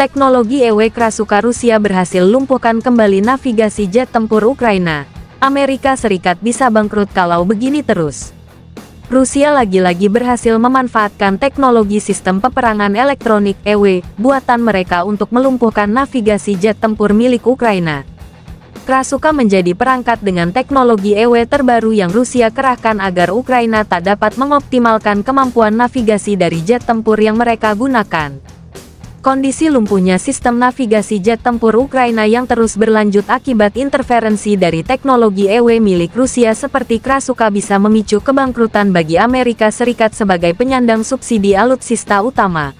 Teknologi EW Krasuka Rusia berhasil lumpuhkan kembali navigasi jet tempur Ukraina. Amerika Serikat bisa bangkrut kalau begini terus. Rusia lagi-lagi berhasil memanfaatkan teknologi sistem peperangan elektronik EW buatan mereka untuk melumpuhkan navigasi jet tempur milik Ukraina. Krasuka menjadi perangkat dengan teknologi EW terbaru yang Rusia kerahkan agar Ukraina tak dapat mengoptimalkan kemampuan navigasi dari jet tempur yang mereka gunakan. Kondisi lumpuhnya sistem navigasi jet tempur Ukraina yang terus berlanjut akibat interferensi dari teknologi EW milik Rusia seperti Krasuka bisa memicu kebangkrutan bagi Amerika Serikat sebagai penyandang subsidi alutsista utama.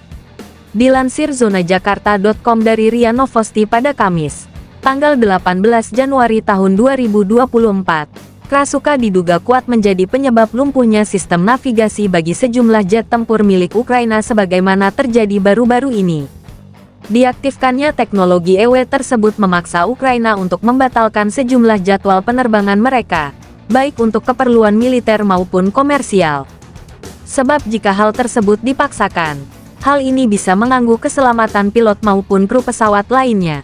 Dilansir zonajakarta.com dari RIA Novosti pada Kamis, tanggal 18 Januari tahun 2024. Krasuka diduga kuat menjadi penyebab lumpuhnya sistem navigasi bagi sejumlah jet tempur milik Ukraina sebagaimana terjadi baru-baru ini. Diaktifkannya teknologi EW tersebut memaksa Ukraina untuk membatalkan sejumlah jadwal penerbangan mereka, baik untuk keperluan militer maupun komersial. Sebab jika hal tersebut dipaksakan, hal ini bisa mengganggu keselamatan pilot maupun kru pesawat lainnya.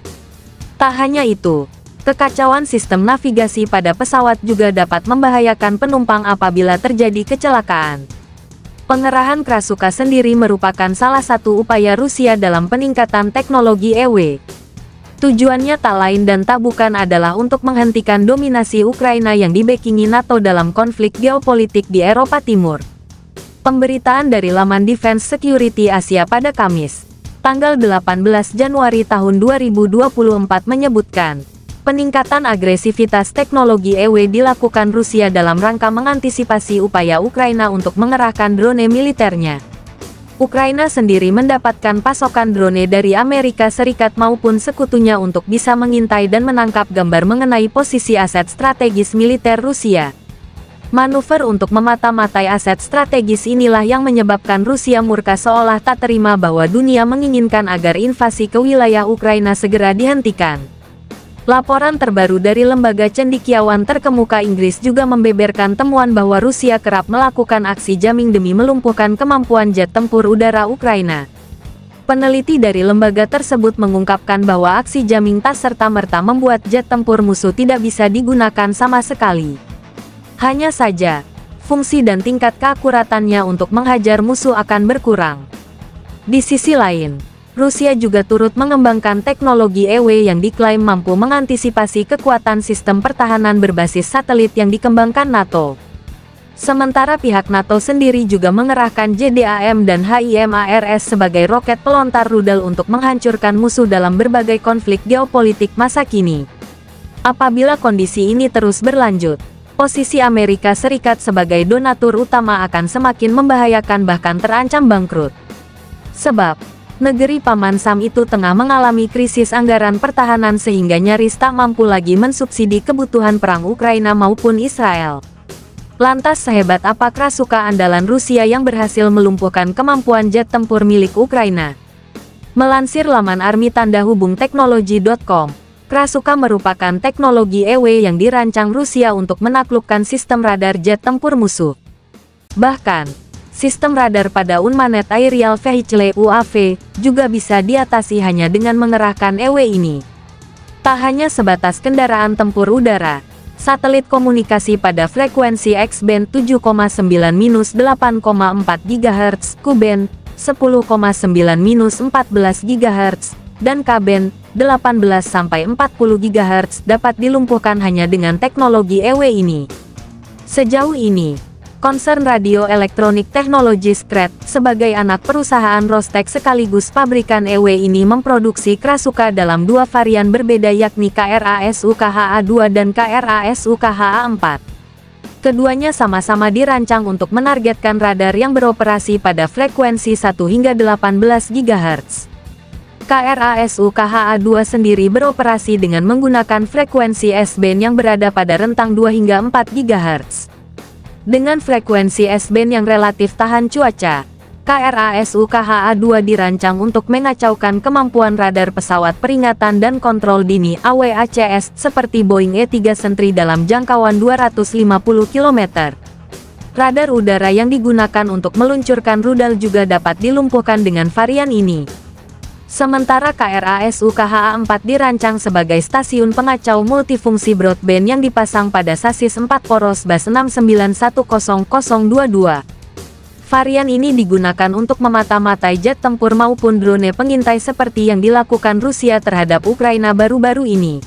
Tak hanya itu, kekacauan sistem navigasi pada pesawat juga dapat membahayakan penumpang apabila terjadi kecelakaan. Pengerahan Krasuka sendiri merupakan salah satu upaya Rusia dalam peningkatan teknologi EW. Tujuannya tak lain dan tak bukan adalah untuk menghentikan dominasi Ukraina yang dibackingi NATO dalam konflik geopolitik di Eropa Timur. Pemberitaan dari laman Defense Security Asia pada Kamis, tanggal 18 Januari tahun 2024 menyebutkan, peningkatan agresivitas teknologi EW dilakukan Rusia dalam rangka mengantisipasi upaya Ukraina untuk mengerahkan drone militernya. Ukraina sendiri mendapatkan pasokan drone dari Amerika Serikat maupun sekutunya untuk bisa mengintai dan menangkap gambar mengenai posisi aset strategis militer Rusia. Manuver untuk memata-matai aset strategis inilah yang menyebabkan Rusia murka seolah tak terima bahwa dunia menginginkan agar invasi ke wilayah Ukraina segera dihentikan. Laporan terbaru dari lembaga cendekiawan terkemuka Inggris juga membeberkan temuan bahwa Rusia kerap melakukan aksi jamming demi melumpuhkan kemampuan jet tempur udara Ukraina. Peneliti dari lembaga tersebut mengungkapkan bahwa aksi jamming tak serta-merta membuat jet tempur musuh tidak bisa digunakan sama sekali. Hanya saja, fungsi dan tingkat keakuratannya untuk menghajar musuh akan berkurang. Di sisi lain, Rusia juga turut mengembangkan teknologi EW yang diklaim mampu mengantisipasi kekuatan sistem pertahanan berbasis satelit yang dikembangkan NATO. Sementara pihak NATO sendiri juga mengerahkan JDAM dan HIMARS sebagai roket pelontar rudal untuk menghancurkan musuh dalam berbagai konflik geopolitik masa kini. Apabila kondisi ini terus berlanjut, posisi Amerika Serikat sebagai donatur utama akan semakin membahayakan bahkan terancam bangkrut. Sebab negeri Paman Sam itu tengah mengalami krisis anggaran pertahanan sehingga nyaris tak mampu lagi mensubsidi kebutuhan perang Ukraina maupun Israel. Lantas sehebat apa Krasuka andalan Rusia yang berhasil melumpuhkan kemampuan jet tempur milik Ukraina? Melansir laman army-teknologi.com, Krasuka merupakan teknologi EW yang dirancang Rusia untuk menaklukkan sistem radar jet tempur musuh. Bahkan, sistem radar pada Unmanned Aerial Vehicle UAV juga bisa diatasi hanya dengan mengerahkan EW ini. Tak hanya sebatas kendaraan tempur udara, satelit komunikasi pada frekuensi X-band 7,9-8,4 GHz, Ku-band 10,9-14 GHz, dan Ka-band 18-40 GHz dapat dilumpuhkan hanya dengan teknologi EW ini. Sejauh ini, Concern Radio Electronic Technologies CRET, sebagai anak perusahaan Rostec sekaligus pabrikan EW ini memproduksi Krasuka dalam dua varian berbeda yakni KRASU-KHA-2 dan KRASU-KHA-4. Keduanya sama-sama dirancang untuk menargetkan radar yang beroperasi pada frekuensi 1 hingga 18 GHz. KRASU-KHA-2 sendiri beroperasi dengan menggunakan frekuensi S-band yang berada pada rentang 2 hingga 4 GHz. Dengan frekuensi S-band yang relatif tahan cuaca, KRASU-KHA-2 dirancang untuk mengacaukan kemampuan radar pesawat peringatan dan kontrol dini AWACS seperti Boeing E-3 Sentry dalam jangkauan 250 km. Radar udara yang digunakan untuk meluncurkan rudal juga dapat dilumpuhkan dengan varian ini. Sementara KRASU KHA-4 dirancang sebagai stasiun pengacau multifungsi broadband yang dipasang pada sasis 4 poros bus 6910022. Varian ini digunakan untuk memata-matai jet tempur maupun drone pengintai seperti yang dilakukan Rusia terhadap Ukraina baru-baru ini.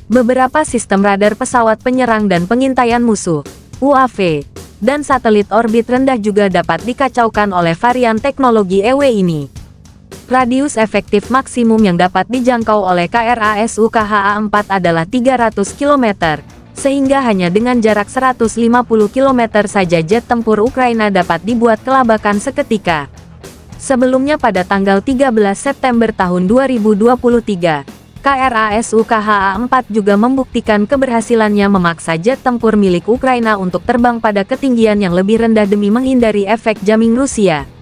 Beberapa sistem radar pesawat penyerang dan pengintaian musuh, UAV, dan satelit orbit rendah juga dapat dikacaukan oleh varian teknologi EW ini. Radius efektif maksimum yang dapat dijangkau oleh KRASU KHA-4 adalah 300 km, sehingga hanya dengan jarak 150 km saja jet tempur Ukraina dapat dibuat kelabakan seketika. Sebelumnya pada tanggal 13 September tahun 2023, KRASU KHA-4 juga membuktikan keberhasilannya memaksa jet tempur milik Ukraina untuk terbang pada ketinggian yang lebih rendah demi menghindari efek jamming Rusia. ****